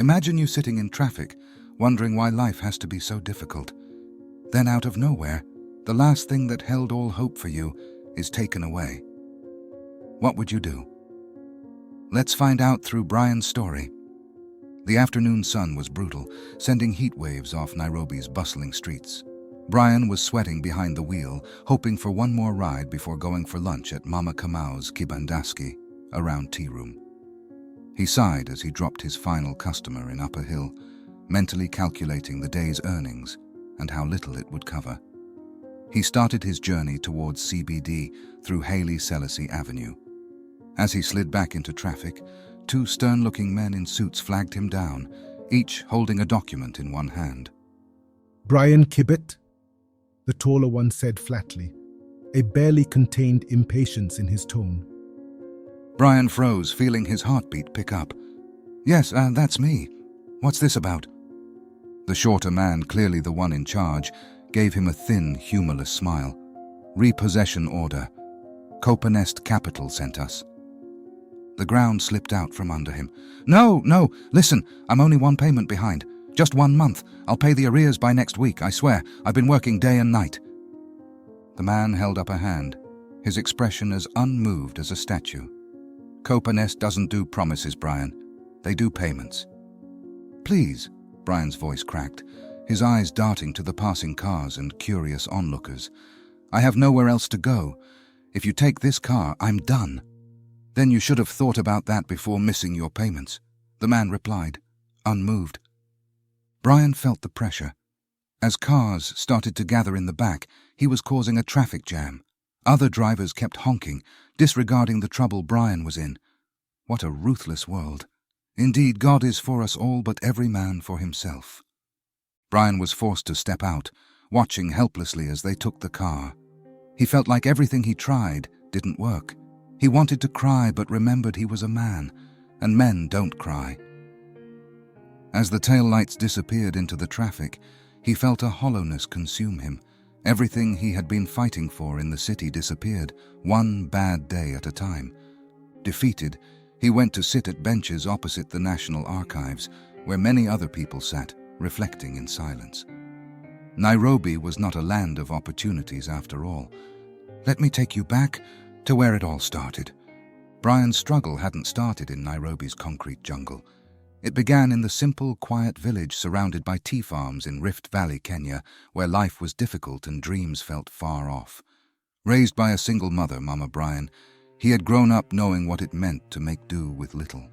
Imagine you sitting in traffic, wondering why life has to be so difficult. Then out of nowhere, the last thing that held all hope for you is taken away. What would you do? Let's find out through Brian's story. The afternoon sun was brutal, sending heat waves off Nairobi's bustling streets. Brian was sweating behind the wheel, hoping for one more ride before going for lunch at Mama Kamau's Kibandaski, a round tea room. He sighed as he dropped his final customer in Upper Hill, mentally calculating the day's earnings and how little it would cover. He started his journey towards CBD through Haile Selassie Avenue. As he slid back into traffic, two stern-looking men in suits flagged him down, each holding a document in one hand. "Brian Kibbet?" the taller one said flatly, a barely contained impatience in his tone. Brian froze, feeling his heartbeat pick up. "Yes, that's me. What's this about?" The shorter man, clearly the one in charge, gave him a thin, humorless smile. "Repossession order. KopaNest Capital sent us." The ground slipped out from under him. No, listen, I'm only one payment behind. Just 1 month. I'll pay the arrears by next week, I swear. I've been working day and night." The man held up a hand, his expression as unmoved as a statue. "KopaNest doesn't do promises, Brian. They do payments." "Please," Brian's voice cracked, his eyes darting to the passing cars and curious onlookers. "I have nowhere else to go. If you take this car, I'm done." "Then you should have thought about that before missing your payments," the man replied, unmoved. Brian felt the pressure. As cars started to gather in the back, he was causing a traffic jam. Other drivers kept honking, disregarding the trouble Brian was in. What a ruthless world. Indeed, God is for us all, but every man for himself. Brian was forced to step out, watching helplessly as they took the car. He felt like everything he tried didn't work. He wanted to cry, but remembered he was a man, and men don't cry. As the taillights disappeared into the traffic, he felt a hollowness consume him. Everything he had been fighting for in the city disappeared, one bad day at a time. Defeated, he went to sit at benches opposite the National Archives, where many other people sat, reflecting in silence. Nairobi was not a land of opportunities after all. Let me take you back to where it all started. Brian's struggle hadn't started in Nairobi's concrete jungle. It began in the simple, quiet village surrounded by tea farms in Rift Valley, Kenya, where life was difficult and dreams felt far off. Raised by a single mother, Mama Brian, he had grown up knowing what it meant to make do with little.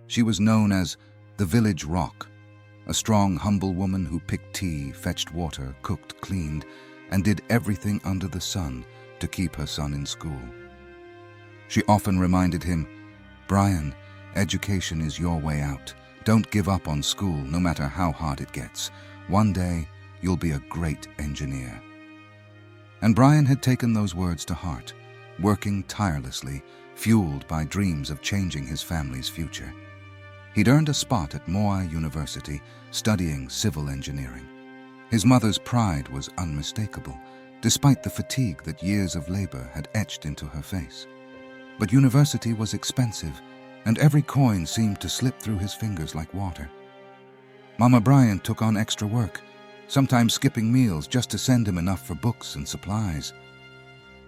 She was known as the village rock, a strong, humble woman who picked tea, fetched water, cooked, cleaned, and did everything under the sun to keep her son in school. She often reminded him, "Brian, education is your way out. Don't give up on school, no matter how hard it gets. One day, you'll be a great engineer." And Brian had taken those words to heart, working tirelessly, fueled by dreams of changing his family's future. He'd earned a spot at Moi University, studying civil engineering. His mother's pride was unmistakable, despite the fatigue that years of labor had etched into her face. But university was expensive, and every coin seemed to slip through his fingers like water. Mama Brian took on extra work, sometimes skipping meals just to send him enough for books and supplies.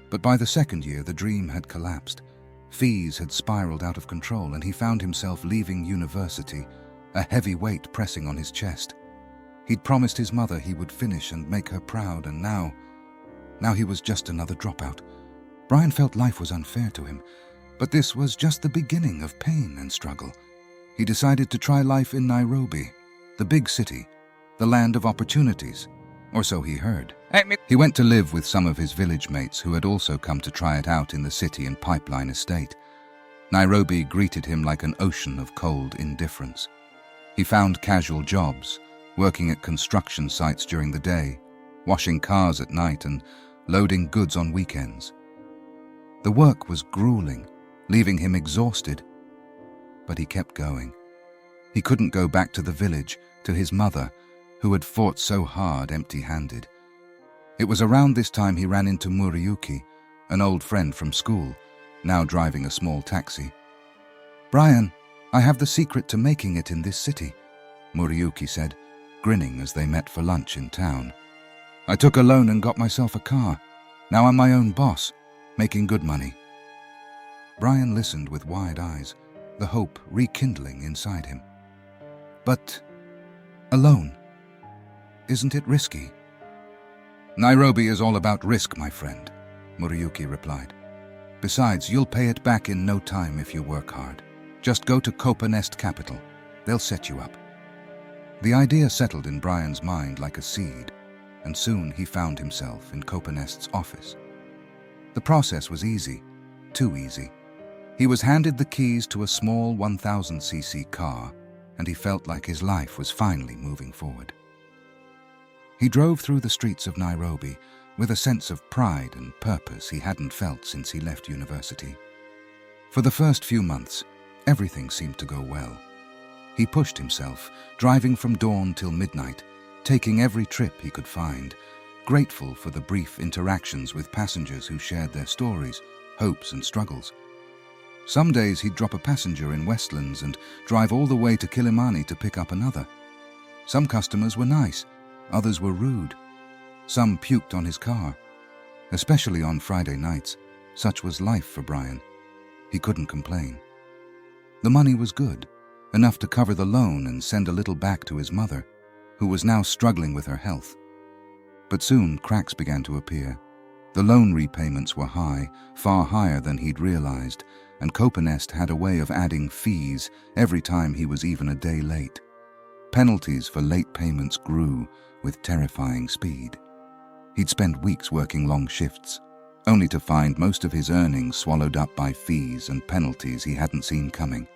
But by the second year, the dream had collapsed. Fees had spiraled out of control, and he found himself leaving university, a heavy weight pressing on his chest. He'd promised his mother he would finish and make her proud, and now he was just another dropout. Brian felt life was unfair to him, but this was just the beginning of pain and struggle. He decided to try life in Nairobi, the big city, the land of opportunities, or so he heard. He went to live with some of his village mates who had also come to try it out in the city and pipeline estate. Nairobi greeted him like an ocean of cold indifference. He found casual jobs, working at construction sites during the day, washing cars at night and loading goods on weekends. The work was grueling, leaving him exhausted, but he kept going. He couldn't go back to the village, to his mother, who had fought so hard empty-handed. It was around this time he ran into Muriuki, an old friend from school, now driving a small taxi. "Brian, I have the secret to making it in this city," Murayuki said, grinning as they met for lunch in town. I took a loan and got myself a car. Now I'm my own boss, making good money. Brian listened with wide eyes, the hope rekindling inside him. But a loan? Isn't it risky? Nairobi is all about risk, my friend, Murayuki replied. Besides, you'll pay it back in no time if you work hard. Just go to KopaNest Capital. They'll set you up. The idea settled in Brian's mind like a seed, and soon he found himself in KopaNest's office. The process was easy, too easy. He was handed the keys to a small 1000cc car, and he felt like his life was finally moving forward. He drove through the streets of Nairobi with a sense of pride and purpose he hadn't felt since he left university. For the first few months, everything seemed to go well. He pushed himself, driving from dawn till midnight, taking every trip he could find, grateful for the brief interactions with passengers who shared their stories, hopes and struggles. Some days he'd drop a passenger in Westlands and drive all the way to Kilimani to pick up another. Some customers were nice, others were rude. Some puked on his car. Especially on Friday nights, such was life for Brian. He couldn't complain. The money was good, enough to cover the loan and send a little back to his mother, who was now struggling with her health. But soon cracks began to appear. The loan repayments were high, far higher than he'd realized, and KopaNest had a way of adding fees every time he was even a day late. Penalties for late payments grew with terrifying speed. He'd spend weeks working long shifts, only to find most of his earnings swallowed up by fees and penalties he hadn't seen coming.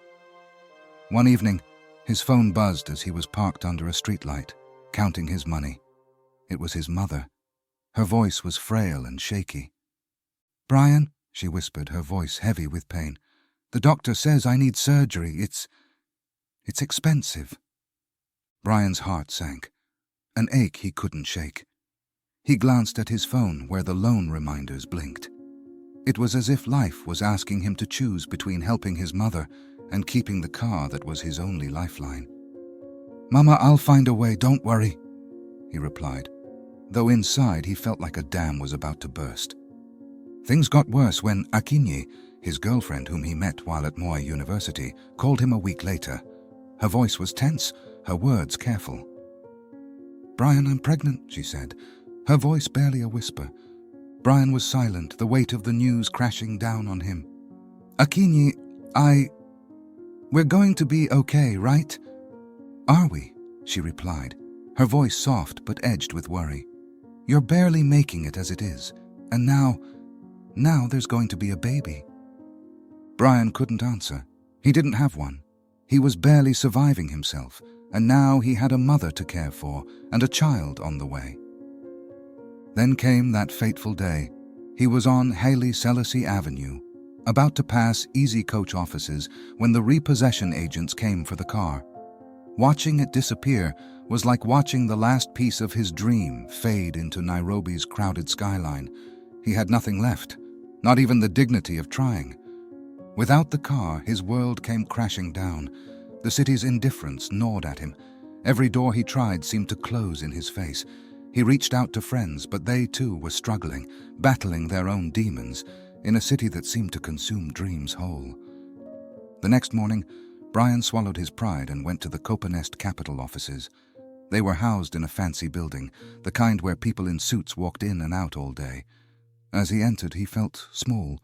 One evening, his phone buzzed as he was parked under a streetlight, counting his money. It was his mother. Her voice was frail and shaky. "Brian," she whispered, her voice heavy with pain. "The doctor says I need surgery. It's expensive." Brian's heart sank, an ache he couldn't shake. He glanced at his phone where the loan reminders blinked. It was as if life was asking him to choose between helping his mother and keeping the car that was his only lifeline. "Mama, I'll find a way, don't worry," he replied, though inside he felt like a dam was about to burst. Things got worse when Akinyi, his girlfriend whom he met while at Moi University, called him a week later. Her voice was tense, her words careful. "Brian, I'm pregnant," she said, her voice barely a whisper. Brian was silent, the weight of the news crashing down on him. "Akinyi, we're going to be okay, right?" "Are we?" she replied, her voice soft but edged with worry. "You're barely making it as it is, and now there's going to be a baby." Brian couldn't answer. He didn't have one. He was barely surviving himself, and now he had a mother to care for and a child on the way. Then came that fateful day. He was on Haile Selassie Avenue, about to pass Easy Coach offices when the repossession agents came for the car. Watching it disappear was like watching the last piece of his dream fade into Nairobi's crowded skyline. He had nothing left, not even the dignity of trying. Without the car, his world came crashing down. The city's indifference gnawed at him. Every door he tried seemed to close in his face. He reached out to friends, but they too were struggling, battling their own demons, in a city that seemed to consume dreams whole. The next morning, Brian swallowed his pride and went to the KopaNest Capital offices. They were housed in a fancy building, the kind where people in suits walked in and out all day. As he entered, he felt small,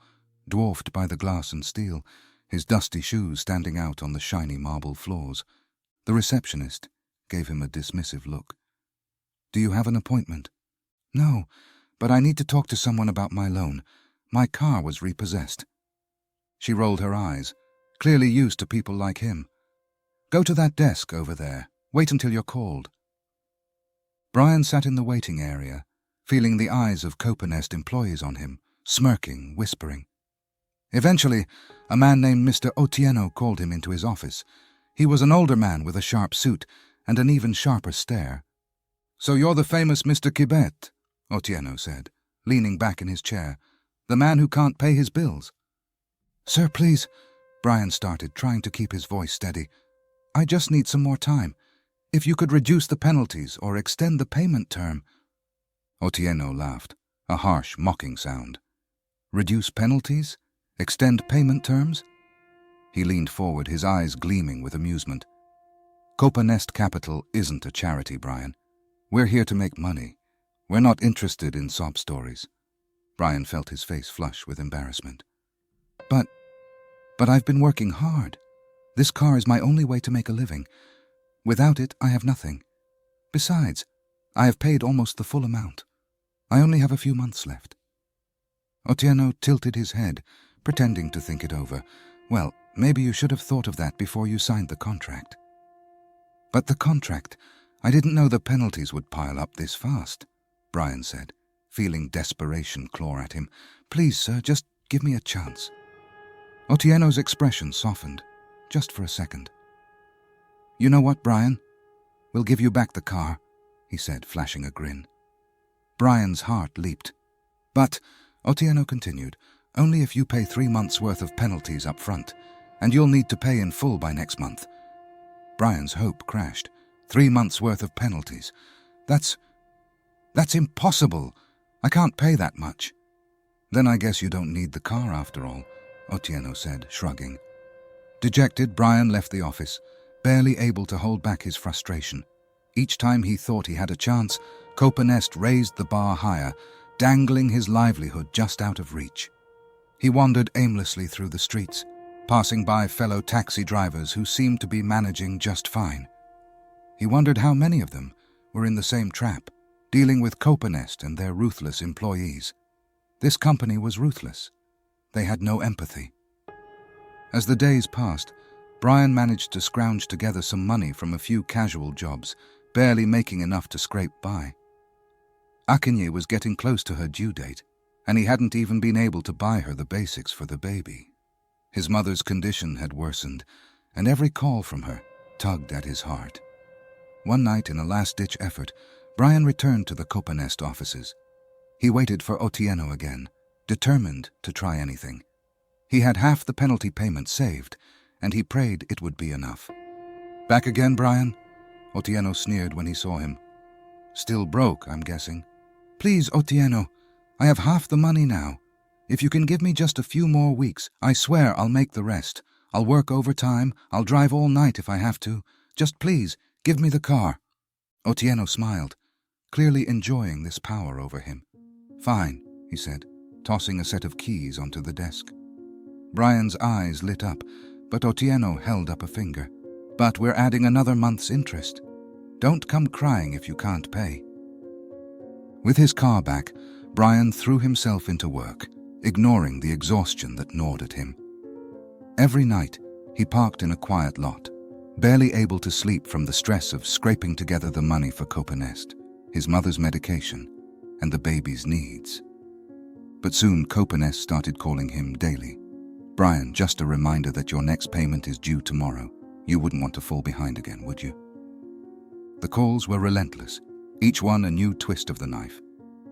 dwarfed by the glass and steel, his dusty shoes standing out on the shiny marble floors. The receptionist gave him a dismissive look. "Do you have an appointment?" "No, but I need to talk to someone about my loan. My car was repossessed." She rolled her eyes, clearly used to people like him. "Go to that desk over there. Wait until you're called." Brian sat in the waiting area, feeling the eyes of KopaNest employees on him, smirking, whispering. Eventually, a man named Mr. Otieno called him into his office. He was an older man with a sharp suit and an even sharper stare. "So you're the famous Mr. Kibet," Otieno said, leaning back in his chair. "The man who can't pay his bills." "Sir, please," Brian started, trying to keep his voice steady. "I just need some more time. If you could reduce the penalties or extend the payment term. Otieno laughed, a harsh, mocking sound. Reduce penalties? Extend payment terms? He leaned forward, his eyes gleaming with amusement. KopaNest Capital isn't a charity, Brian. We're here to make money. We're not interested in sob stories. Brian felt his face flush with embarrassment. But I've been working hard. This car is my only way to make a living. Without it, I have nothing. Besides, I have paid almost the full amount. I only have a few months left. Otieno tilted his head, pretending to think it over. Well, maybe you should have thought of that before you signed the contract. But the contract? I didn't know the penalties would pile up this fast, Brian said, feeling desperation claw at him. Please, sir, just give me a chance. Otieno's expression softened, just for a second. You know what, Brian? We'll give you back the car, he said, flashing a grin. Brian's heart leaped. But, Otieno continued, only if you pay 3 months' worth of penalties up front, and you'll need to pay in full by next month. Brian's hope crashed. 3 months' worth of penalties. That's impossible. I can't pay that much. Then I guess you don't need the car after all, Otieno said, shrugging. Dejected, Brian left the office, barely able to hold back his frustration. Each time he thought he had a chance, KopaNest raised the bar higher, dangling his livelihood just out of reach. He wandered aimlessly through the streets, passing by fellow taxi drivers who seemed to be managing just fine. He wondered how many of them were in the same trap, dealing with KopaNest and their ruthless employees. This company was ruthless. They had no empathy. As the days passed, Brian managed to scrounge together some money from a few casual jobs, barely making enough to scrape by. Akinyi was getting close to her due date, and he hadn't even been able to buy her the basics for the baby. His mother's condition had worsened, and every call from her tugged at his heart. One night, in a last-ditch effort, Brian returned to the KopaNest offices. He waited for Otieno again, determined to try anything. He had half the penalty payment saved, and he prayed it would be enough. Back again, Brian? Otieno sneered when he saw him. Still broke, I'm guessing. Please, Otieno, I have half the money now. If you can give me just a few more weeks, I swear I'll make the rest. I'll work overtime, I'll drive all night if I have to. Just please, give me the car. Otieno smiled, clearly enjoying this power over him. Fine, he said, tossing a set of keys onto the desk. Brian's eyes lit up, but Otieno held up a finger. But we're adding another month's interest. Don't come crying if you can't pay. With his car back, Brian threw himself into work, ignoring the exhaustion that gnawed at him. Every night, he parked in a quiet lot, barely able to sleep from the stress of scraping together the money for KopaNest, his mother's medication, and the baby's needs. But soon KopaNest started calling him daily. Brian, just a reminder that your next payment is due tomorrow. You wouldn't want to fall behind again, would you? The calls were relentless, each one a new twist of the knife.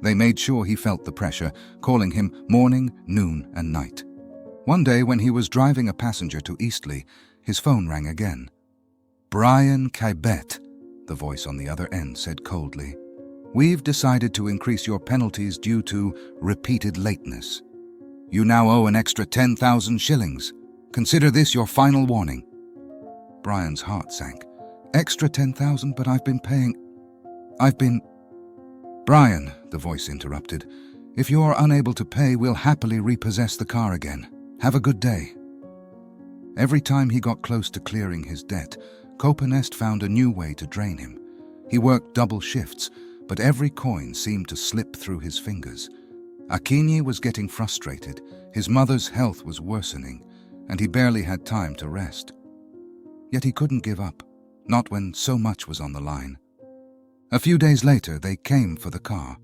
They made sure he felt the pressure, calling him morning, noon, and night. One day, when he was driving a passenger to Eastleigh, his phone rang again. Brian Kibet, the voice on the other end said coldly. We've decided to increase your penalties due to repeated lateness. You now owe an extra 10,000 shillings. Consider this your final warning. Brian's heart sank. Extra 10,000, but I've been... Brian, the voice interrupted. If you're unable to pay, we'll happily repossess the car again. Have a good day. Every time he got close to clearing his debt, KopaNest found a new way to drain him. He worked double shifts, but every coin seemed to slip through his fingers. Akinyi was getting frustrated, his mother's health was worsening, and he barely had time to rest. Yet he couldn't give up, not when so much was on the line. A few days later, they came for the car.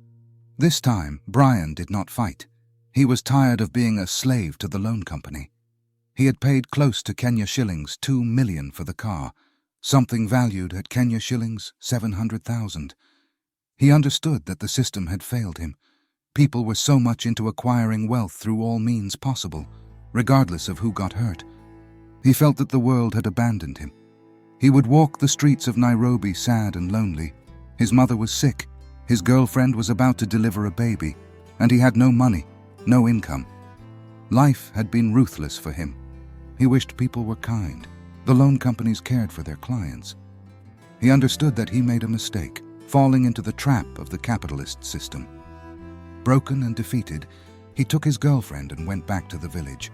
This time, Brian did not fight. He was tired of being a slave to the loan company. He had paid close to Kenya shillings 2 million for the car, something valued at Kenya shillings 700,000. He understood that the system had failed him. People were so much into acquiring wealth through all means possible, regardless of who got hurt. He felt that the world had abandoned him. He would walk the streets of Nairobi sad and lonely. His mother was sick, his girlfriend was about to deliver a baby, and he had no money, no income. Life had been ruthless for him. He wished people were kind. The loan companies cared for their clients. He understood that he made a mistake, falling into the trap of the capitalist system. Broken and defeated, he took his girlfriend and went back to the village.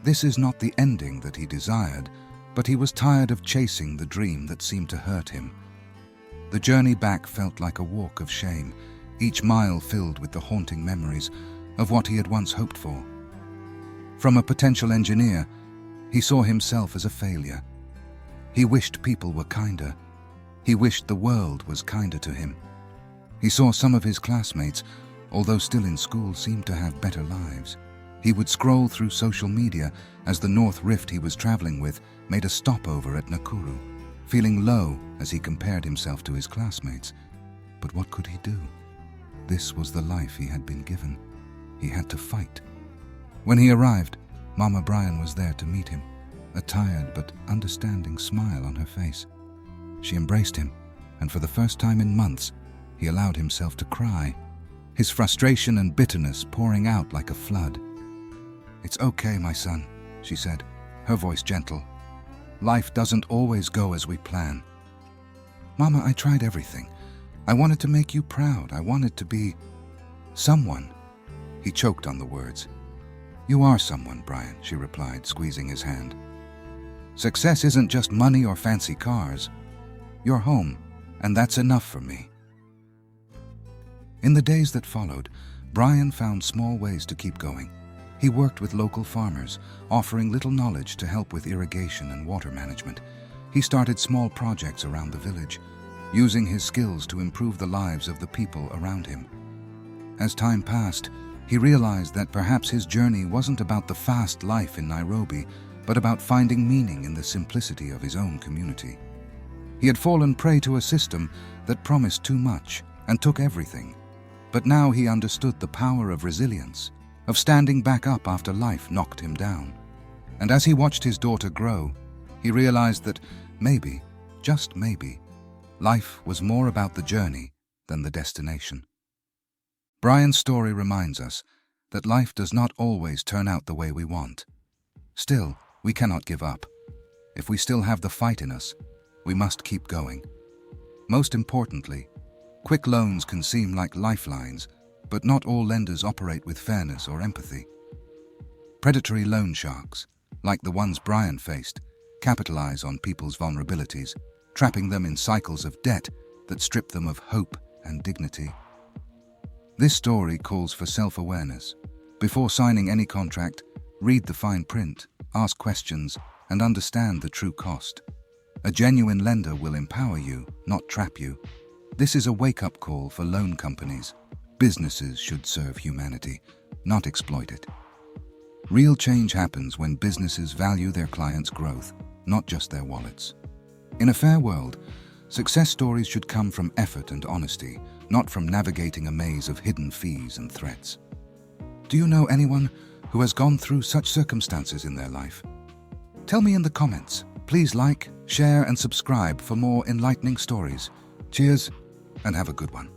This is not the ending that he desired, but he was tired of chasing the dream that seemed to hurt him. The journey back felt like a walk of shame, each mile filled with the haunting memories of what he had once hoped for. From a potential engineer, he saw himself as a failure. He wished people were kinder. He wished the world was kinder to him. He saw some of his classmates, although still in school, seemed to have better lives. He would scroll through social media as the North Rift he was traveling with made a stopover at Nakuru, feeling low as he compared himself to his classmates. But what could he do? This was the life he had been given. He had to fight. When he arrived, Mama Brian was there to meet him, a tired but understanding smile on her face. She embraced him, and for the first time in months, he allowed himself to cry, his frustration and bitterness pouring out like a flood. "It's okay, my son," she said, her voice gentle. "Life doesn't always go as we plan." "Mama, I tried everything. I wanted to make you proud. I wanted to be someone." He choked on the words. "You are someone, Brian," she replied, squeezing his hand. "Success isn't just money or fancy cars. You're home, and that's enough for me." In the days that followed, Brian found small ways to keep going. He worked with local farmers, offering little knowledge to help with irrigation and water management. He started small projects around the village, using his skills to improve the lives of the people around him. As time passed, he realized that perhaps his journey wasn't about the fast life in Nairobi, but about finding meaning in the simplicity of his own community. He had fallen prey to a system that promised too much and took everything. But now he understood the power of resilience, of standing back up after life knocked him down. And as he watched his daughter grow, he realized that maybe, just maybe, life was more about the journey than the destination. Brian's story reminds us that life does not always turn out the way we want. Still, we cannot give up. If we still have the fight in us, we must keep going. Most importantly, quick loans can seem like lifelines, but not all lenders operate with fairness or empathy. Predatory loan sharks, like the ones Brian faced, capitalize on people's vulnerabilities, trapping them in cycles of debt that strip them of hope and dignity. This story calls for self-awareness. Before signing any contract, read the fine print, ask questions, and understand the true cost. A genuine lender will empower you, not trap you. This is a wake-up call for loan companies. Businesses should serve humanity, not exploit it. Real change happens when businesses value their clients' growth, not just their wallets. In a fair world, success stories should come from effort and honesty, not from navigating a maze of hidden fees and threats. Do you know anyone who has gone through such circumstances in their life? Tell me in the comments. Please like, share, and subscribe for more enlightening stories. Cheers, and have a good one.